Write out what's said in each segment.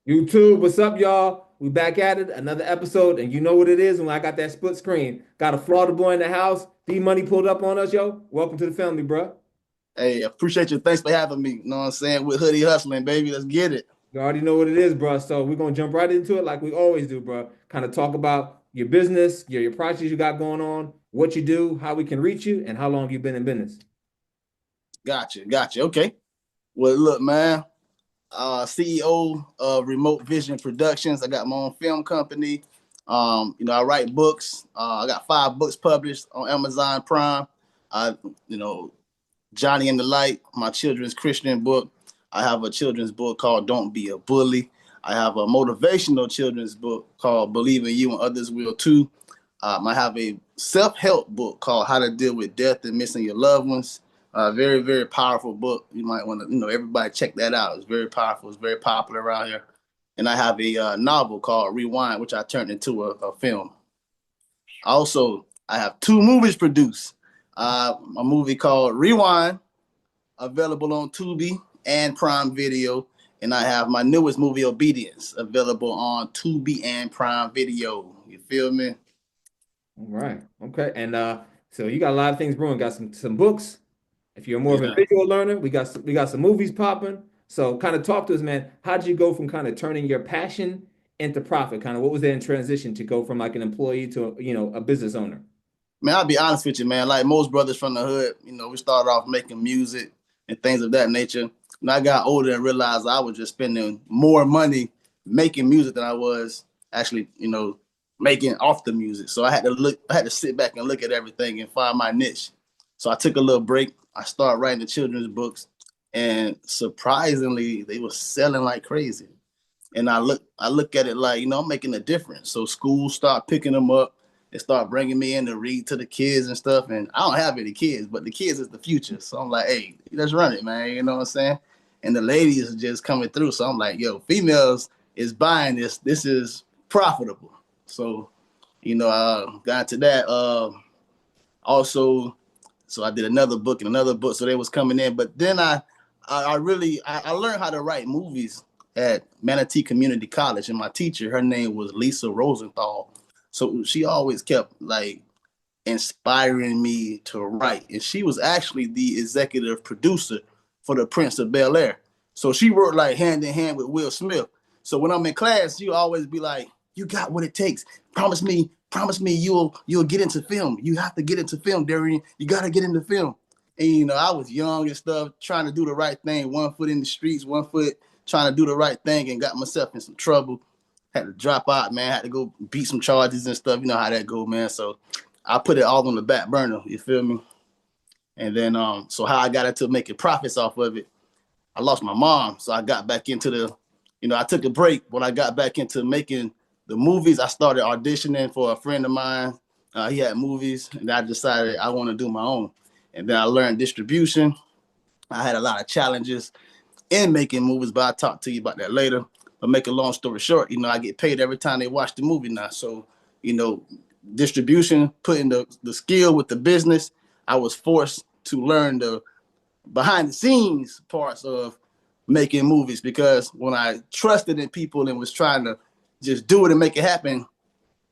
YouTube, what's up, y'all? We back at it, another episode, and you know what it is when I got that split screen. Got a Florida boy in the house. D Money pulled up on us, yo. Welcome to the family, bro. Hey, appreciate you. Thanks for having me. You know what I'm saying? With Hoodie Hustling, baby. Let's get it. You already know what it is, bro. So we're gonna jump right into it like we always do, bro. Kind of talk about your business, your projects you got going on, what you do, how we can reach you, and how long you've been in business. Gotcha. Okay. Well, look, man. CEO of Remote Vision Productions. I got my own film company. I write books. I got 5 books published on Amazon Prime. I, you know, Johnny and the Light, my children's Christian book. I have a children's book called Don't Be a Bully. I have a motivational children's book called Believe in You and Others Will Too. I have a self-help book called How to Deal with Death and Missing Your Loved Ones. Very, very powerful book. You might want to, everybody check that out. It's very powerful. It's very popular around here. And I have a novel called Rewind, which I turned into a film. Also, I have 2 movies produced. A movie called Rewind, available on Tubi and Prime Video. And I have my newest movie, Obedience, available on Tubi and Prime Video. You feel me? All right. Okay. And so you got a lot of things brewing. Got some books. If you're more of a Yeah. visual learner, we got some movies popping. So kind of talk to us, man. How did you go from kind of turning your passion into profit? Kind of what was that in transition to go from like an employee to a business owner? Man, I'll be honest with you, man. Like most brothers from the hood, we started off making music and things of that nature. When I got older and realized I was just spending more money making music than I was actually, making off the music. So I had to sit back and look at everything and find my niche. So I took a little break. I started writing the children's books, and surprisingly, they were selling like crazy. And I look at it like, I'm making a difference. So schools start picking them up and start bringing me in to read to the kids and stuff. And I don't have any kids, but the kids is the future. So I'm like, hey, let's run it, man. You know what I'm saying? And the ladies are just coming through. So I'm like, yo, females is buying this. This is profitable. So, got to that. Also, so I did another book and another book. So they was coming in. But then I learned how to write movies at Manatee Community College, and my teacher, her name was Lisa Rosenthal. So she always kept like inspiring me to write, and she was actually the executive producer for The Prince of Bel Air. So she worked like hand in hand with Will Smith. So when I'm in class, she always be like, "You got what it takes. Promise me, you'll get into film. You have to get into film, Darian. You got to get into film." And I was young and stuff, trying to do the right thing, 1 foot in the streets, 1 foot trying to do the right thing, and got myself in some trouble. Had to drop out, man. Had to go beat some charges and stuff. You know how that go, man. So I put it all on the back burner. You feel me? And then, so how I got into making profits off of it, I lost my mom, so I got back into I took a break. When I got back into making the movies, I started auditioning for a friend of mine. He had movies, and I decided I want to do my own. And then I learned distribution. I had a lot of challenges in making movies, but I'll talk to you about that later. But make a long story short, I get paid every time they watch the movie now. So, you know, distribution, putting the skill with the business, I was forced to learn the behind the scenes parts of making movies, because when I trusted in people and was trying to just do it and make it happen,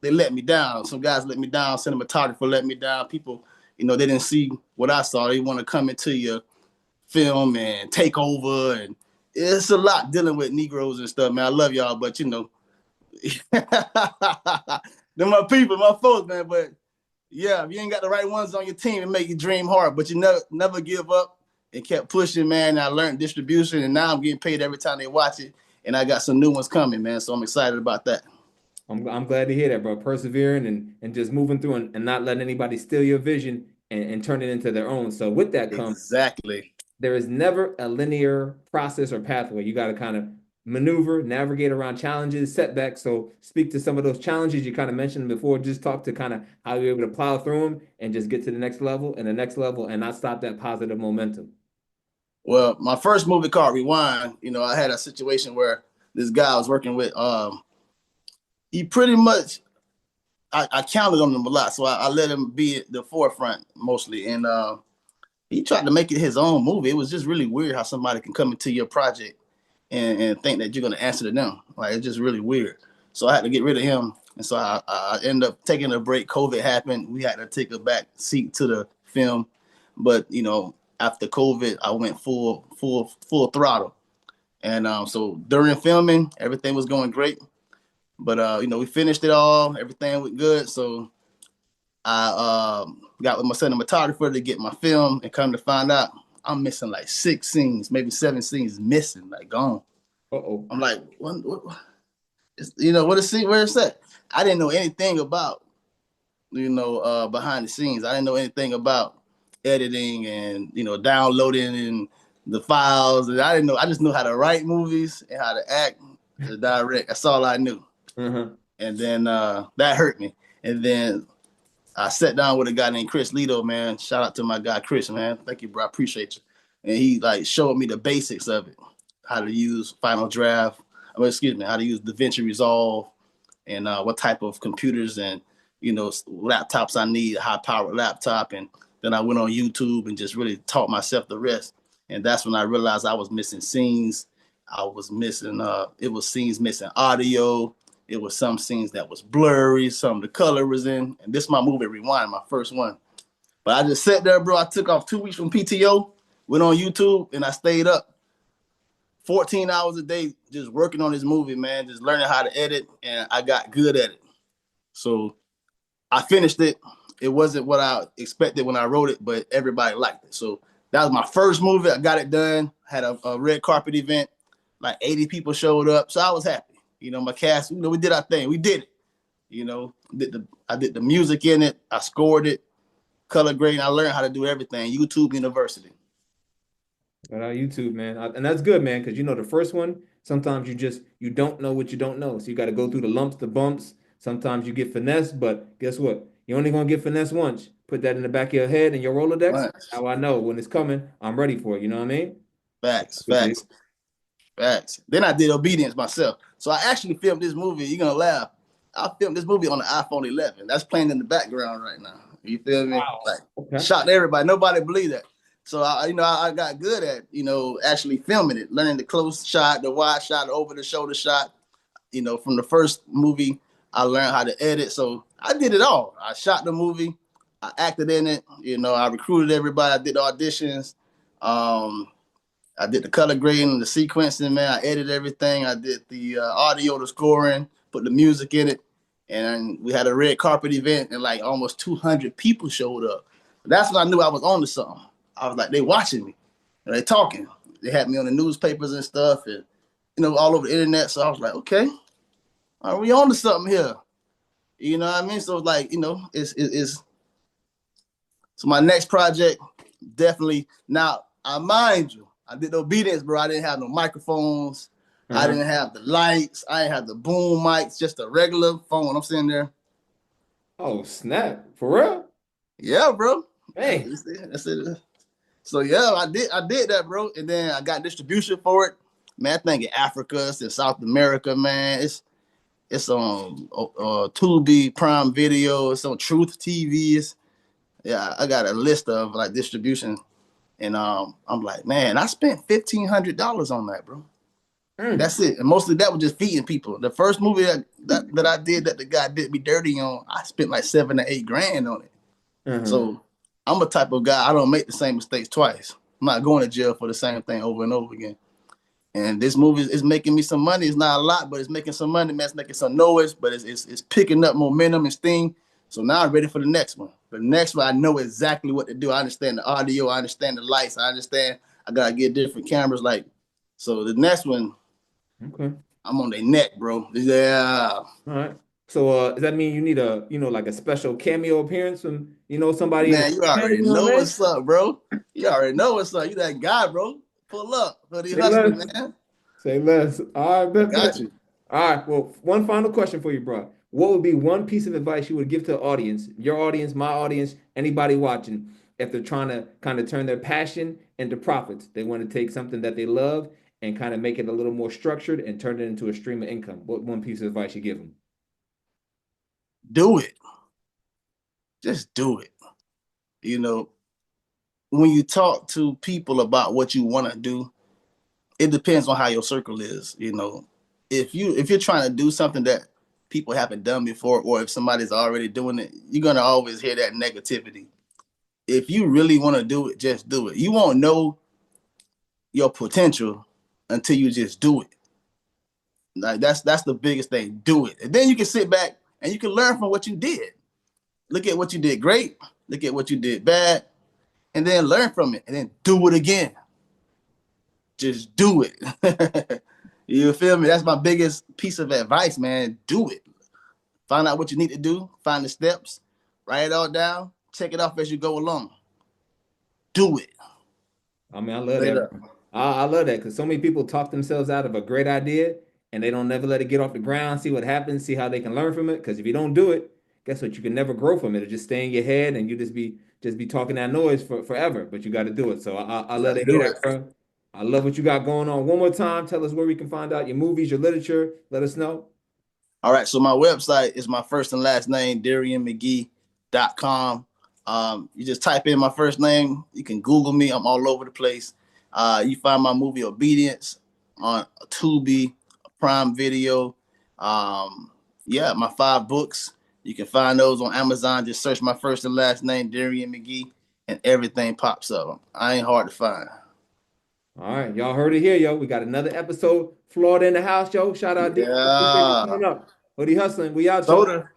they let me down. Some guys let me down, cinematographer let me down. People, they didn't see what I saw. They want to come into your film and take over, and it's a lot dealing with Negroes and stuff, man. I love y'all, but they're my people, my folks, man. But yeah, if you ain't got the right ones on your team, it make you dream hard. But you never give up and kept pushing, man. I learned distribution, and now I'm getting paid every time they watch it. And I got some new ones coming, man. So I'm excited about that. I'm glad to hear that, bro. Persevering and just moving through and not letting anybody steal your vision and turn it into their own. So with that comes Exactly. there is never a linear process or pathway. You got to kind of maneuver, navigate around challenges, setbacks. So speak to some of those challenges you kind of mentioned before. Just talk to kind of how you're able to plow through them and just get to the next level and the next level and not stop that positive momentum. Well, my first movie called Rewind, I had a situation where this guy I was working with, he pretty much, I counted on him a lot. So I let him be at the forefront mostly. And he tried to make it his own movie. It was just really weird how somebody can come into your project and think that you're gonna answer to them. Like it's just really weird. So I had to get rid of him, and so I ended up taking a break. COVID happened. We had to take a back seat to the film, but after COVID, I went full throttle. And so during filming, everything was going great. But we finished it all. Everything went good. So I got with my cinematographer to get my film, and come to find out, I'm missing like 6 scenes, maybe 7 scenes missing, like gone. Uh-oh. I'm like, what what is scene? Where is that? I didn't know anything about behind the scenes. I didn't know anything about editing and downloading and the files. And I didn't know. I just knew how to write movies and how to act, to direct. That's all I knew. Uh-huh. And then that hurt me. And then I sat down with a guy named Chris Lito, man. Shout out to my guy Chris, man. Thank you, bro. I appreciate you. And he like showed me the basics of it, how to use Final Draft. Excuse me, how to use DaVinci Resolve, and what type of computers and laptops I need, a high powered laptop. And then I went on YouTube and just really taught myself the rest. And that's when I realized I was missing scenes. I was missing it was scenes missing audio. It was some scenes that was blurry, some of the color was in. And this is my movie Rewind, my first one. But I just sat there, bro. I took off 2 weeks from PTO, went on YouTube, and I stayed up 14 hours a day just working on this movie, man, just learning how to edit, and I got good at it. So I finished it. It wasn't what I expected when I wrote it, but everybody liked it. So that was my first movie. I got it done. Had a red carpet event. Like 80 people showed up. So I was happy. My cast, we did our thing. We did it. I did the music in it. I scored it, color grading. I learned how to do everything. YouTube University. Shout out YouTube, man. And that's good, man, because the first one, sometimes you don't know what you don't know. So you got to go through the lumps, the bumps. Sometimes you get finesse, but guess what? You're only gonna get finesse once. Put that in the back of your head and your Rolodex. Facts, Now I know when it's coming, I'm ready for it. You know what I mean? facts, Good deal. facts, facts. Then I did Obedience myself. So I actually filmed this movie. You're gonna laugh. I filmed this movie on the iPhone 11. That's playing in the background right now. You feel me? Wow. Like Okay. shocked everybody. Nobody believed that. So I got good at actually filming it, learning the close shot, the wide shot, the over the shoulder shot. From the first movie, I learned how to edit. So I did it all. I shot the movie. I acted in it. I recruited everybody. I did the auditions. Um, I did the color grading, the sequencing, man. I edited everything. I did the audio, the scoring, put the music in it. And we had a red carpet event, and like almost 200 people showed up. That's when I knew I was on to something. I was like, they watching me. They talking. They had me on the newspapers and stuff, and all over the internet. So I was like, okay, are we on to something here? You know what I mean? So it's like, it's so my next project, definitely. Now, I mind you, I did Obedience, bro. I didn't have no microphones. I Uh-huh. didn't have the lights. I didn't have the boom mics, just a regular phone. I'm sitting there. Oh, snap. For real? Yeah, bro. Hey. That's it. So yeah, I did that, bro. And then I got distribution for it. Man, I think in Africa, it's in South America, man. It's on Tubi, Prime Video. It's on Truth TV. Yeah, I got a list of like distribution, and I'm like, man, I spent $1,500 on that, bro. Mm. That's it, and mostly that was just feeding people. The first movie that I did that the guy did me dirty on, I spent like 7 to 8 grand on it. Uh-huh. So I'm a type of guy I don't make the same mistakes twice. I'm not going to jail for the same thing over and over again. And this movie is making me some money. It's not a lot, but it's making some money. Man, it's making some noise, but it's picking up momentum and steam. So now I'm ready for the next one. The next one, I know exactly what to do. I understand the audio. I understand the lights. I understand I gotta get different cameras. Like, so the next one, Okay. I'm on their neck, bro. Yeah, All right. So does that mean you need like a special cameo appearance from, somebody in the man, you already you know know what I mean? what's up, bro. You already know what's up. You that guy, bro. Pull up for the Say hustling, less. man. Say less. All right, I bet, bet. got you. All right. Well, one final question for you, bro. What would be one piece of advice you would give to the audience, your audience, my audience, anybody watching, if they're trying to kind of turn their passion into profits? They want to take something that they love and kind of make it a little more structured and turn it into a stream of income. What one piece of advice you give them? Do it. Just do it. You know, when you talk to people about what you want to do, it depends on how your circle is. If you're trying to do something that people haven't done before, or if somebody's already doing it, you're gonna always hear that negativity. If you really want to do it, just do it. You won't know your potential until you just do it. Like that's the biggest thing. Do it, and then you can sit back and you can learn from what you did. Look at what you did great. Look at what you did bad, and then learn from it, and then do it again. Just do it. You feel me? That's my biggest piece of advice, man. Do it. Find out what you need to do. Find the steps. Write it all down. Check it off as you go along. Do it. I mean, I love Straight that, up. bro. I love that because so many people talk themselves out of a great idea and they don't never let it get off the ground, see what happens, see how they can learn from it. Because if you don't do it, guess what? You can never grow from it. It'll just stay in your head and you just be talking that noise for forever. But you got to do it. So I You love got to to hear do that, it. bro. I love what you got going on. One more time, tell us where we can find out your movies, your literature. Let us know. All right. So my website is my first and last name, DarianMcGee.com. You just type in my first name. You can Google me. I'm all over the place. You find my movie Obedience on Tubi, Prime Video. Yeah, my 5 books. You can find those on Amazon. Just search my first and last name, Darian McGee, and everything pops up. I ain't hard to find. All right, y'all heard it here, yo. We got another episode. Florida in the house, yo. Shout out D. Appreciate you Yeah. coming up. Hoodie hustling. We out, y'all. Soda.